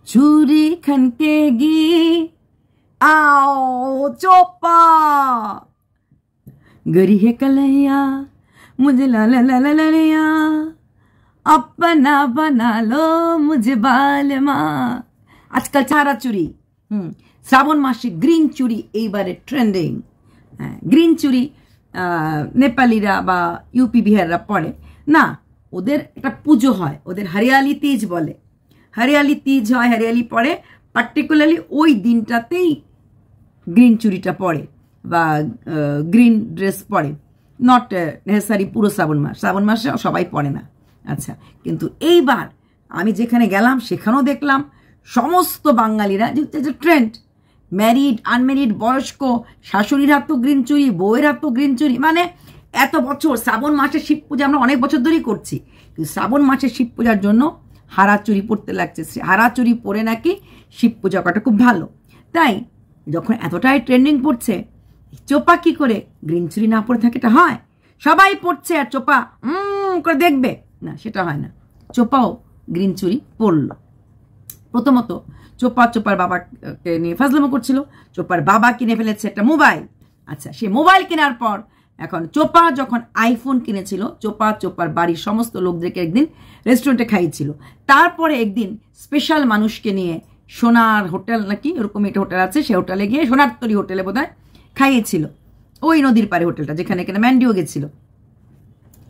चूड़ी खनकेगी आओ चोपा गरी है कलैया मुझे ला ला ला ला लिया अपना बना लो मुझे बाल मा आजकल छाड़ा चूड़ी শ্রাবণ মাসে গ্রিন চুড়ি এইবারে ট্রেন্ডিং গ্রিন চুড়ি নেপালিরা বা ইউপি বিহাররা পরে না ওদের একটা পুজো হয় ওদের হরিয়ালি তিজ বলে হরিয়ালি তিজ হয় হরিয়ালি পরে পার্টিকুলারলি ওই দিনটাতেই গ্রিন চুড়িটা পরে বা গ্রিন ড্রেস পরে নট নেসেসারি পুরো শ্রাবণ মাসে সবাই পরে না আচ্ছা কিন্তু এইবার আমি যেখানে গেলাম সেখানেও দেখলাম সমস্ত বাঙালিরা যে ট্রেন্ড ম্যারিড আনম্যারিড বয়স্ক শাশুড়ির হাত তো গ্রিন চুড়ি বউয়ের হাত তো গ্রিন চুড়ি মানে এত বছর শ্রাবণ মাসে শিব পূজা আমরা অনেক বছর ধরেই করছি কিন্তু শ্রাবণ মাসে শিব পূজার জন্য হারা চুড়ি পরতে লাগছে হারা চুড়ি পরে নাকি শিব পূজা করাটা খুব ভালো তাই যখন এতটাই ট্রেন্ডিং পড়ছে চোপা কি করে গ্রিন চুড়ি না পরে থাকে এটা হয় সবাই পড়ছে আর চোপা করে দেখবে না সেটা হয় না চোপাও গ্রিন চুড়ি পরলো প্রথমত চোপার বাবাকে নিয়ে ফাজলামো করছিল চোপার বাবা কিনে ফেলেছে একটা মোবাইল আচ্ছা সেই মোবাইল কেনার পর এখন চোপা যখন আইফোন কিনেছিল চোপার বাড়ির সমস্ত লোকদেরকে একদিন রেস্টুরেন্টে খাইয়েছিল তারপরে একদিন স্পেশাল মানুষকে নিয়ে সোনার হোটেল নাকি ওরকম একটা হোটেল আছে সেই হোটেলে গিয়ে সোনার তরী হোটেলে বোধহয় খাইয়েছিল ওই নদীর পাড়ে হোটেলটা যেখানে এখানে ম্যান্ডিও গেছিল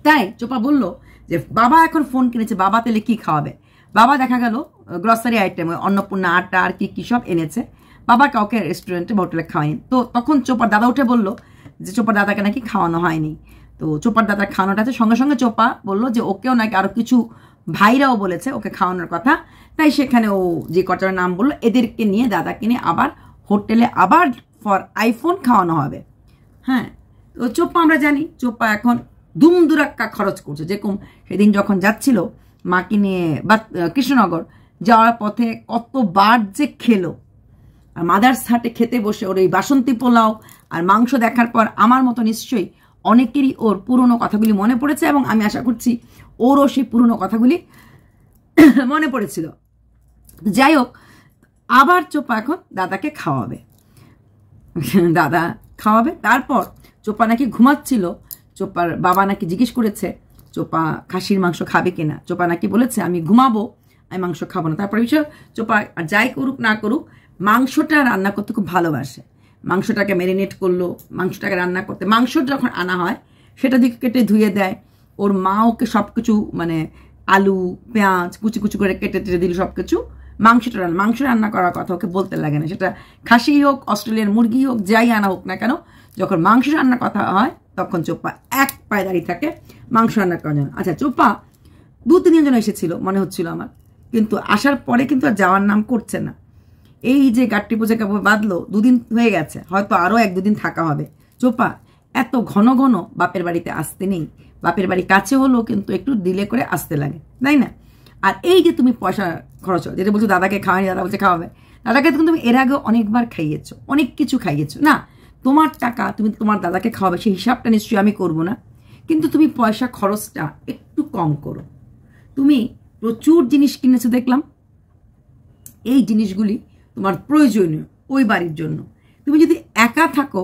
তাই চোপা বলল যে বাবা এখন ফোন কিনেছে বাবা তাহলে কি খাওয়াবে বাবা দেখা গেল গ্রসারি আইটেম অন্নপূর্ণা আটা আর কি সব এনেছে বাবা কাউকে রেস্টুরেন্টে বা হোটেলে খাওয়ায়নি তো তখন চোপার দাদা উঠে বললো যে চোপার দাদাকে নাকি খাওয়ানো হয়নি তো চোপার দাদার খাওয়ানোটা আছে সঙ্গে সঙ্গে চোপা বললো যে ওকেও নাকি আরও কিছু ভাইরাও বলেছে ওকে খাওয়ানোর কথা তাই সেখানে ও যে কটার নাম বললো এদেরকে নিয়ে দাদাকে নিয়ে আবার হোটেলে আবার ফর আইফোন খাওয়ানো হবে হ্যাঁ তো চোপা আমরা জানি চোপা এখন দুমদুরাক্কা খরচ করছে যেরকম সেদিন যখন যাচ্ছিল মাকে নিয়ে বা কৃষ্ণনগর যাওয়ার পথে কতবার যে খেলো আর মাদার্স হাটে খেতে বসে ওর এই বাসন্তী পোলাও আর মাংস দেখার পর আমার মতো নিশ্চয়ই অনেকেরই ওর পুরনো কথাগুলি মনে পড়েছে এবং আমি আশা করছি ওরও সেই পুরনো কথাগুলি মনে পড়েছিল যাই হোক আবার চোপা এখন দাদাকে খাওয়াবে দাদা খাওয়াবে তারপর চোপা নাকি ঘুমাচ্ছিল চোপার বাবা নাকি জিজ্ঞেস করেছে চোপা খাসির মাংস খাবে কিনা চোপা নাকি বলেছে আমি ঘুমাবো আমি মাংস খাবো না তারপরে বিষয় চোপা যাই করুক না করুক মাংসটা রান্না করতে খুব ভালোবাসে মাংসটাকে ম্যারিনেট করলো মাংসটাকে রান্না করতে মাংস যখন আনা হয় সেটা দিকে কেটে ধুয়ে দেয় ওর মা ওকে সব কিছু মানে আলু পেঁয়াজ কুচি কুচি করে কেটে টেটে দিল সব কিছু মাংস রান্না করার কথা ওকে বলতে লাগে না সেটা খাসি হোক অস্ট্রেলিয়ার মুরগি হোক যাই আনা হোক না কেন যখন মাংস রান্নার কথা হয় তখন চোপা এক পায়ে দাঁড়িয়ে থাকে মাংস রান্না করার জন্য আচ্ছা চোপা 2-3 জন এসেছিল মনে হচ্ছিল আমার কিন্তু আসার পরে কিন্তু আর যাওয়ার নাম করছে না এই যে গাট্টি পূজা কাপড় বাঁধলো 2 দিন হয়ে গেছে হয়তো আরও 1-2 দিন থাকা হবে চোপা এত ঘন ঘন বাপের বাড়িতে আসতে নেই বাপের বাড়ি কাছে হলো কিন্তু একটু ডিলে করে আসতে লাগে তাই না আর এই যে তুমি পয়সা খরচ যেটা বলছো দাদাকে খাওয়ানি দাদা বলছে খাওয়াবে দাদাকে কিন্তু তুমি এর আগে অনেকবার খাইয়েছো অনেক কিছু খাইয়েছো না তোমার টাকা তুমি তোমার দাদাকে খাওয়াবে সেই হিসাবটা নিশ্চয়ই আমি করবো না কিন্তু তুমি পয়সা খরচটা একটু কম করো তুমি প্রচুর জিনিস কিনেছো দেখলাম এই জিনিসগুলি তোমার প্রয়োজনীয় ওই বাড়ির জন্য তুমি যদি একা থাকো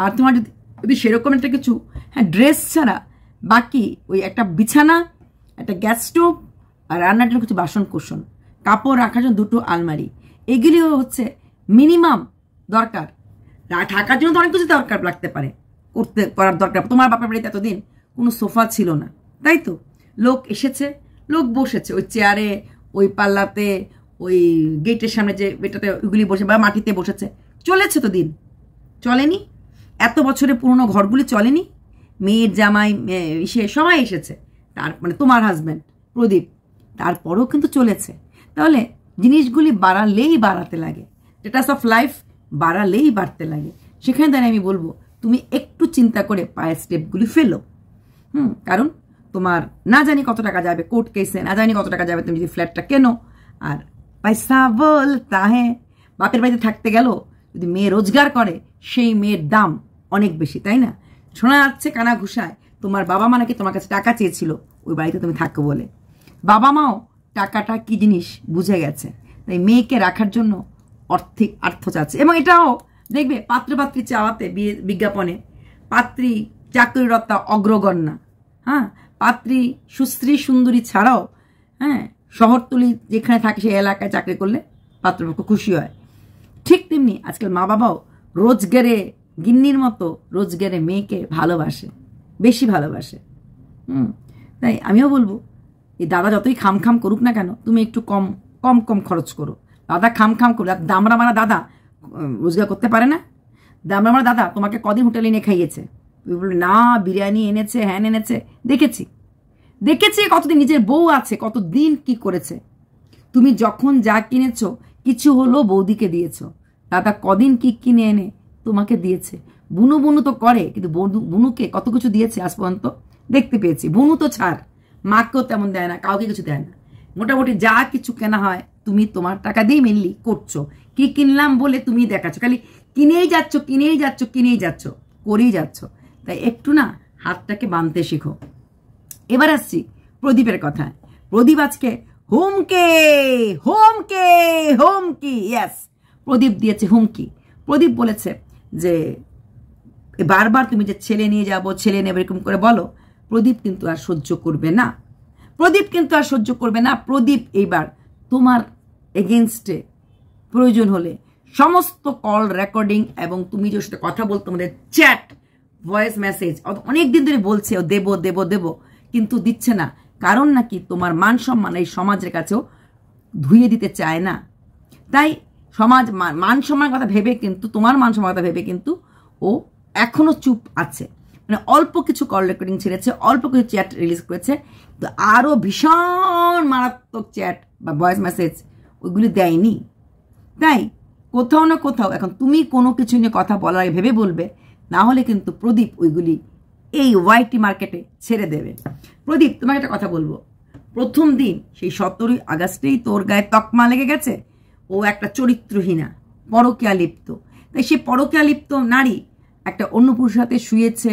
আর তোমার যদি সেরকম একটা কিছু হ্যাঁ ড্রেস ছাড়া বাকি ওই একটা বিছানা একটা গ্যাস স্টোভ আর রান্নার জন্য কিছু বাসন কোসন কাপড় রাখার জন্য 2টো আলমারি এগুলিও হচ্ছে মিনিমাম দরকার থাকার জন্য তো অনেক কিছু দরকার লাগতে পারে করার দরকার তোমার বাপের বাড়িতে এতদিন কোনো সোফা ছিল না তাই তো লোক এসেছে লোক বসেছে ওই চেয়ারে ওই পাল্লাতে ওই গেটের সামনে যে এটাতে ওইগুলি বসে বা মাটিতে বসেছে চলেছে তো দিন চলেনি এত বছরে পুরনো ঘরগুলি চলেনি মেয়ের জামাই সবাই এসেছে তার মানে তোমার হাজব্যান্ড প্রদীপ তারপরেও কিন্তু চলেছে তাহলে জিনিসগুলি বাড়ালেই বাড়াতে লাগে স্ট্যাটাস অফ লাইফ বাড়ালেই বাড়তে লাগে সেখানে দাঁড়িয়ে আমি বলবো তুমি একটু চিন্তা করে পায়ের স্টেপগুলি ফেলো কারণ তোমার না জানি কত টাকা যাবে কোর্ট কেসে না জানি কত টাকা যাবে তুমি যদি ফ্ল্যাটটা কেনো আর পয়সা বলতা হ্যাঁ বাপের বাড়িতে থাকতে গেল যদি মেয়ে রোজগার করে সেই মেয়ের দাম অনেক বেশি তাই না শোনা যাচ্ছে কানা ঘুষায় তোমার বাবা মা নাকি তোমার কাছে টাকা চেয়েছিল ওই বাড়িতে তুমি থাকো বলে বাবা মাও টাকাটা কি জিনিস বুঝে গেছে তাই মেয়েকে রাখার জন্য আর্থ চাচ্ছে। এবং এটাও দেখবে পাত্রপাত্রী চাওয়াতে বিজ্ঞাপনে পাত্রী চাকরিরতা অগ্রগণ্যা, হ্যাঁ, পাত্রী সুশ্রী সুন্দরী ছাড়াও, হ্যাঁ, শহরতলি যেখানে থাকে সেই এলাকায় চাকরি করলে পাত্রপক্ষ খুশি হয়। ঠিক তেমনি আজকাল মা বাবাও রোজগারে গিন্নির মতো রোজগারে মেয়েকে ভালোবাসে, বেশি ভালোবাসে। তাই আমিও বলবো এই দাদা যতই খাম করুক না কেন, তুমি একটু কম খরচ করো। দাদা খাম করো, দামরা মারা দাদা রোজগার করতে পারে না? দামরা মারা দাদা তোমাকে কদিন হোটেলে এনে খাইয়েছে? তুমি বলবে না, বিরিয়ানি এনেছে, হ্যান এনেছে, দেখেছি কতদিন নিজের বউ আছে, কতদিন কি করেছে। তুমি যখন যা কিনেছো কিছু হলো বৌদিকে দিয়েছো, দাদা কদিন কি কিনে এনে তোমাকে দিয়েছে। বুনু তো করে, কিন্তু বুনুকে কত কিছু দিয়েছে আজ পর্যন্ত দেখতে পেয়েছি। বুনু তো ছাড়, মাকেও তেমন দেয় না, কাউকে কিছু দেয় না। মোটামুটি যা কিছু কেনা হয় তুমি তোমার টাকা দিয়ে মেনলি করছো। কি কিনলাম বলে তুমি দেখাচ্ছ, খালি কিনেই যাচ্ছ, করেই যাচ্ছ। তাই একটু না হাতটাকে বাঁধতে শিখো। এবার আসছি প্রদীপের কথায়। প্রদীপ আজকে হুমকি, ইয়েস, প্রদীপ দিয়েছে হুমকি। প্রদীপ বলেছে যে বারবার তুমি যে ছেলে নিয়ে যাবো, ছেলে নেবে এরকম করে বলো, প্রদীপ কিন্তু আর সহ্য করবে না। প্রদীপ এইবার তোমার এগেনস্টে প্রয়োজন হলে সমস্ত কল রেকর্ডিং এবং তুমি যে সাথে কথা বলতো, আমাদের চ্যাট ভয়েস মেসেজ অনেকদিন ধরে বলছে ও দেব, কিন্তু দিচ্ছে না। কারণ নাকি তোমার মান সম্মান এই সমাজের কাছেও ধুয়ে দিতে চায় না। তাই সমাজ মান সম্মানের কথা ভেবে কিন্তু, তোমার মান সম্মানের কথা ভেবে কিন্তু ও এখনো চুপ আছে। মানে অল্প কিছু কল রেকর্ডিং ছেড়েছে, অল্প কিছু চ্যাট রিলিজ করেছে, তো আরো ভীষণ মারাত্মক চ্যাট বা ভয়েস মেসেজ ওইগুলি দেয়নি। তাই কোথাও না কোথাও এখন তুমি কোনো কিছু নিয়ে কথা বলার ভেবে বলবে, না হলে কিন্তু প্রদীপ ওইগুলি এই ওয়াইটি মার্কেটে ছেড়ে দেবে। প্রদীপ, তোমাকে একটা কথা বলবো, প্রথম দিন সেই 17ই আগস্টেই তোর গায়ে তকমা লেগে গেছে ও একটা চরিত্রহীনা, পরকীয়া লিপ্ত। তাই সে পরকীয়া লিপ্ত নারী একটা অন্য পুরুষের সাথে শুয়েছে,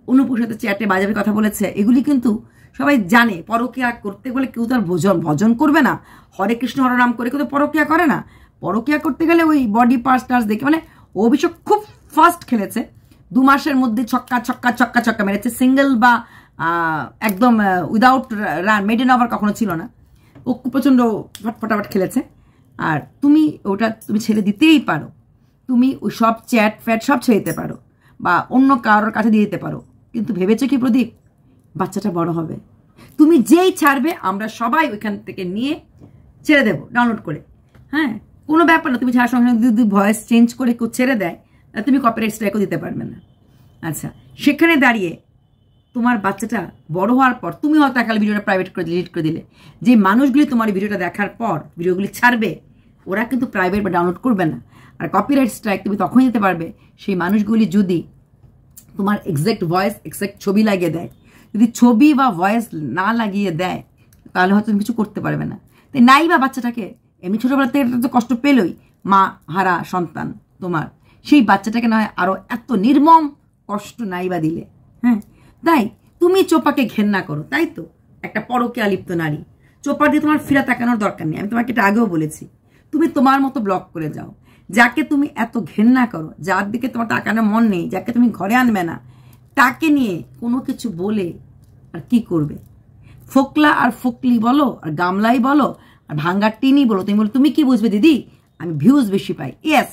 অন্য পুরুষের সাথে চ্যাটে বাজাবে কথা বলেছে, এগুলি কিন্তু সবাই জানে। পরকীয়া করতে গেলে কেউ তার ভজন করবে না, হরে কৃষ্ণ হরে রাম করে কেউ তো পরকীয়া করে না। পরকীয়া করতে গেলে ওই বডি পার্টস দেখে, মানে অভিষেক খুব ফাস্ট খেলেছে, 2 মাসের মধ্যে ছক্কা মেরেছে। সিঙ্গেল বা একদম উইদাউট রান মেডেন ওভার কখনো ছিল না। ও প্রচণ্ড ফটাফট খেলেছে। আর তুমি ছেড়ে দিতেই পারো, তুমি ওই সব চ্যাট ফ্যাট সব ছেড়ে দিতে পারো বা অন্য কারোর কাছে দিয়ে দিতে পারো, কিন্তু ভেবেছো কি প্রদীপ বাচ্চাটা বড় হবে? তুমি যেই ছাড়বে আমরা সবাই ওইখান থেকে নিয়ে ছেড়ে দেবো ডাউনলোড করে। হ্যাঁ, কোনো ব্যাপার না, তুমি ছাড়ার সঙ্গে সঙ্গে যদি ভয়েস চেঞ্জ করে কেউ ছেড়ে দেয়, তুমি কপিরাইট স্ট্রাইকও দিতে পারবে না। আচ্ছা, সেখানে দাঁড়িয়ে তোমার বাচ্চাটা বড় হওয়ার পর তুমি হয়তো একাল ভিডিওটা প্রাইভেট করে ডিলিট করে দিলে, যে মানুষগুলি তোমার ভিডিওটা দেখার পর ভিডিওগুলি ছাড়বে ওরা কিন্তু প্রাইভেট বা ডাউনলোড করবে না। আর কপিরাইট স্ট্রাইক তুমি তখনই দিতে পারবে সেই মানুষগুলি যদি তোমার এক্সাক্ট ভয়েস এক্সাক্ট ছবি লাগিয়ে দেয়। যদি ছবি বা ভয়েস না লাগিয়ে দেয় তাহলে হয়তো তুমি কিছু করতে পারবে না। তাই নাই বা বাচ্চাটাকে এমনি ছোটোবেলা থেকে তো কষ্ট পেলই, মা হারা সন্তান তোমার, সেই বাচ্চাটাকে নয় আরও এত নির্মম কষ্ট নাই বা দিলে। হ্যাঁ, তাই তুমি চোপাকে ঘেন্না করো, তাই তো একটা পরকীয়া লিপ্ত নারী। চোপা দিয়ে তোমার ফিরা তাকানোর দরকার নেই, আমি তোমাকে এটা আগেও বলেছি। তুমি তোমার মতো ব্লক করে যাও। যাকে তুমি এত ঘেন্না করো, যার দিকে তোমার তাকানোর মন নেই, যাকে তুমি ঘরে আনবে না, তাকে নিয়ে কোনো কিছু বলে আর কি করবে? ফোকলা আর ফোকলি বলো, আর গামলাই বলো, আর ভাঙ্গার টিনি বলো, তুমি বলো তুমি কি বুঝবে দিদি, আমি ভিউজ বেশি পাই। ইয়েস,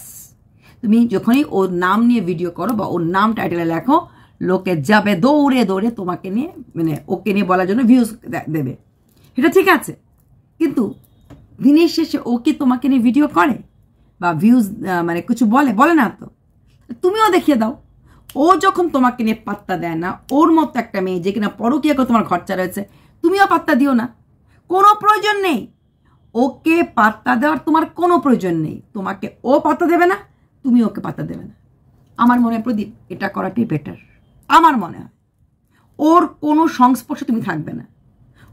তুমি যখনই ওর নাম নিয়ে ভিডিও করো বা ওর নাম টাইটেলে লেখো, লোকে যাবে দৌড়ে দৌড়ে তোমাকে নিয়ে, মানে ওকে নিয়ে বলার জন্য ভিউজ দেবে, এটা ঠিক আছে। কিন্তু দিনের শেষে ও কি তোমাকে নিয়ে ভিডিও করে বা ভিউজ মানে কিছু বলে না তো? তুমিও দেখিয়ে দাও। ও যখন তোমাকে নিয়ে পাত্তা দেয় না, ওর মতো একটা মেয়ে যে কিনা পরকীয়া করে তোমার খরচা রয়েছে, তুমিও পাত্তা দিও না, কোনো প্রয়োজন নেই। ওকে পাত্তা দেওয়ার তোমার কোনো প্রয়োজন নেই। তোমাকে ও পাত্তা দেবে না, তুমি ওকে পাত্তা দেবে না। আমার মনে হয় প্রদীপ এটা করাটাই বেটার। আমার মনে হয় ওর কোনো সংস্পর্শে তুমি থাকবে না,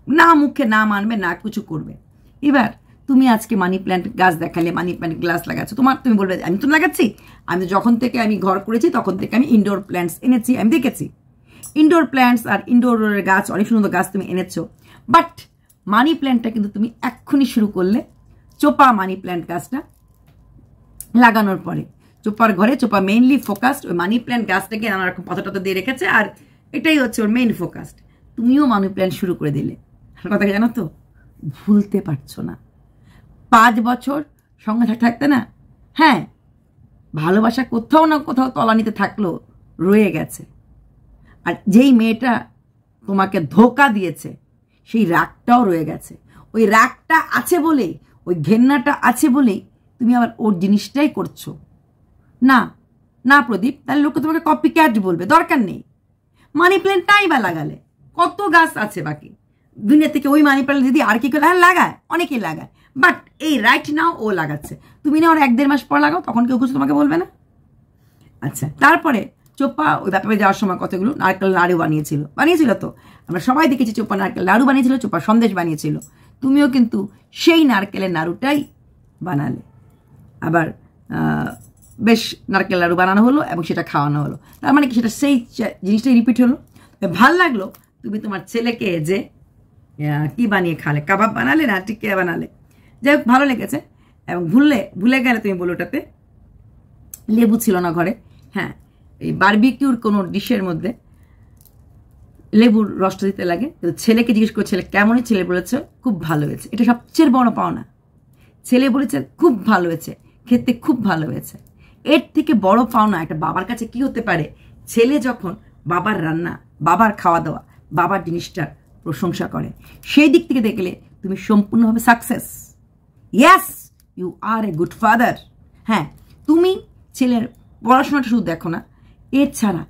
না মুখে না মানবে, না কিছু করবে। এবার তুমি আজকে মানি প্ল্যান্ট গাছ দেখালে, মানি প্ল্যান্ট গ্লাস লাগাচ্ছ, তুমি বলবে আমি তো লাগাচ্ছি, আমি যখন থেকে আমি ঘর করেছি তখন থেকে আমি ইনডোর প্ল্যান্টস এনেছি, আমি দেখেছি ইনডোর প্ল্যান্টস আর ইনডোরের গাছ, অনেক সুন্দর গাছ তুমি এনেছো। বাট মানি প্ল্যান্টটা কিন্তু তুমি এক্ষুনি শুরু করলে চোপা মানি প্ল্যান্ট গাছটা লাগানোর পরে চোপার ঘরে চোপা মেইনলি ফোকাসড ওই মানি প্ল্যান্ট গাছটাকে নানা রকম পাতা টাতা দিয়ে রেখেছে, আর এটাই হচ্ছে ওর মেইন ফোকাসড। তুমিও মানি প্ল্যান্ট শুরু করে দিলে। কথাকে জানো তো, ভুলতে পারছো না। 5 বছর সঙ্গে থাকতে থাকতে না, হ্যাঁ ভালোবাসা কোথাও না কোথাও তলানিতে থাকলো, রয়ে গেছে। আর যেই মেয়েটা তোমাকে ধোকা দিয়েছে সেই রাগটাও রয়ে গেছে। ওই রাগটা আছে বলেই, ওই ঘেন্নাটা আছে বলেই তুমি আবার ওর জিনিসটাই করছো। না না প্রদীপ, তাহলে লোকে তোমাকে কপি ক্যাট বলবে, দরকার নেই। মানি প্ল্যান্টটাই বা লাগালে, কত গাছ আছে বাকি দুনিয়া থেকে। ওই মানি প্ল্যান্ট যদি আর কি করে লাগায়, অনেকেই লাগায়, বাট এই রাইট নাও ও লাগাচ্ছে। তুমি না ওর 1-1.5 মাস পর লাগাও, তখন কেউ কিছু তোমাকে বলবে না। আচ্ছা, তারপরে চোপা ওই ব্যাপারে যাওয়ার সময় কতগুলো নারকেল নাড়ু বানিয়েছিল তো আমরা সবাই দেখেছি। চোপা নারকেল নাড়ু বানিয়েছিল, চোপা সন্দেশ বানিয়েছিল। তুমিও কিন্তু সেই নারকেলের নাড়ুটাই বানালে। আবার বেশ নারকেল নাড়ু বানানো হলো এবং সেটা খাওয়ানো হলো। তার মানে কি সেটা সেই জিনিসটাই রিপিট হলো। ভাল লাগলো তুমি তোমার ছেলেকে যে কি বানিয়ে খালে, কাবাব বানালে না টিক্কা বানালে, যাই হোক ভালো লেগেছে। এবং ভুলে গেলে তুমি বলো ওটাতে লেবু ছিল না ঘরে। হ্যাঁ, এই বারবিকিউর কোনো ডিশের মধ্যে লেবুর রসটা দিতে লাগে। তো ছেলেকে জিজ্ঞেস করে ছেলে কেমন, ছেলে বলেছে খুব ভালো হয়েছে। এটা সবচেয়ে বড় পাওনা। ছেলে বলেছে খুব ভালো হয়েছে, খেতে খুব ভালো হয়েছে। এর থেকে বড় পাওনা একটা বাবার কাছে কি হতে পারে? ছেলে যখন বাবার রান্না, বাবার খাওয়া দাওয়া, বাবার জিনিসটার প্রশংসা করে, সেই দিক থেকে দেখলে তুমি সম্পূর্ণভাবে success. Yes, you are a good father. হ্যাঁ, তুমি ছেলের পড়াশোনাটা শুধু দেখো না, এছাড়া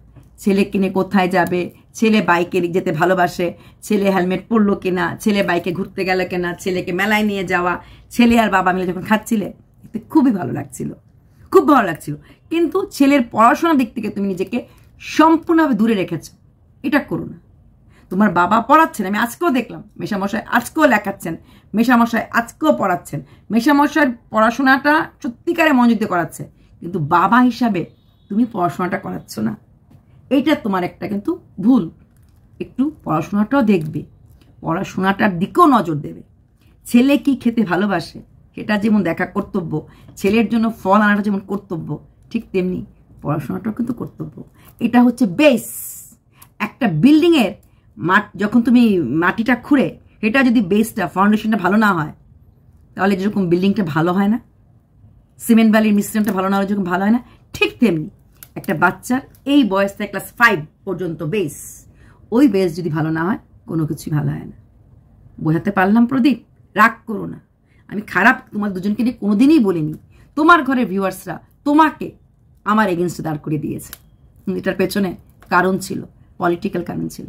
ছেলে কিনে কোথায় যাবে, ছেলে বাইকে যেতে ভালোবাসে, ছেলে হেলমেট পরলো কিনা, ছেলে বাইকে ঘুরতে গেল কিনা, ছেলেকে মেলায় নিয়ে যাওয়া, ছেলে আর বাবা মিলে যখন খাচ্ছিলে, এতে খুবই ভালো লাগছিল, খুব ভালো লাগছিল। কিন্তু ছেলের পড়াশোনার দিক থেকে তুমি নিজেকে সম্পূর্ণভাবে দূরে রেখেছো। এটা করো না। তোমার বাবা পড়াচ্ছেন, আমি আজকেও দেখলাম, মেশামশাই আজকেও লেখাচ্ছেন, মেশামশাই আজকেও পড়াচ্ছেন, মেশামশাইয়ের পড়াশোনাটা সত্যিকারে মনোযোগ দিয়ে করাচ্ছে, কিন্তু বাবা হিসাবে তুমি পড়াশোনাটা করাচ্ছ না। এইটা তোমার একটা কিন্তু ভুল। একটু পড়াশোনাটাও দেখবে, পড়াশোনাটার দিকেও নজর দেবে। ছেলে কি খেতে ভালোবাসে সেটা যেমন দেখা কর্তব্য, ছেলের জন্য ফল আনাটা যেমন কর্তব্য, ঠিক তেমনি পড়াশোনাটাও কিন্তু কর্তব্য। এটা হচ্ছে বেস। একটা বিল্ডিংয়ের যখন তুমি মাটিটা খুঁড়ে, এটা যদি বেসটা ফাউন্ডেশনটা ভালো না হয়, তাহলে যেরকম বিল্ডিংটা ভালো হয় না, সিমেন্ট বালির মিশ্রণটা ভালো না হলে যেরকম ভালো হয় না, ঠিক তেমনি একটা বাচ্চার এই বয়স থেকে ক্লাস 5 পর্যন্ত বেস, ওই বেস যদি ভালো না হয় কোনো কিছুই ভালো হয় না। বোঝাতে পারলাম প্রদীপ? রাগ করো না। আমি খারাপ তোমার দুজনকে নিয়ে কোনোদিনই বলিনি। তোমার ঘরের ভিউয়ার্সরা তোমাকে আমার এগেনস্টে দাঁড় করিয়ে দিয়েছে। এটার পেছনে কারণ ছিল, পলিটিক্যাল কারণ ছিল।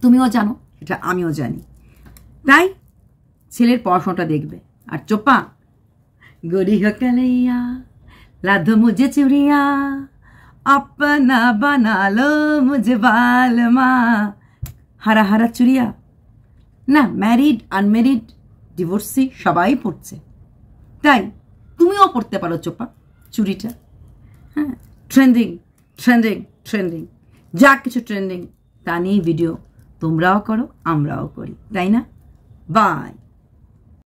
তুমিও জানো, এটা আমিও জানি। তাই ছেলের পড়াশোনাটা দেখবে। আর চোপা, गोरी हो कलैया लादो मुझे चुड़िया अपना बना लो मुझे बालमा, হারা হারা চুড়িয়া না, ম্যারিড আনম্যারিড ডিভোর্সি সবাই পড়ছে, তাই তুমিও পড়তে পারো চোপা চুড়িটা। হ্যাঁ, ট্রেন্ডিং ট্রেন্ডিং ট্রেন্ডিং, যা কিছু ট্রেন্ডিং তা নিয়ে ভিডিও তোমরাও করো, আমরাও করি, তাই না? বাই।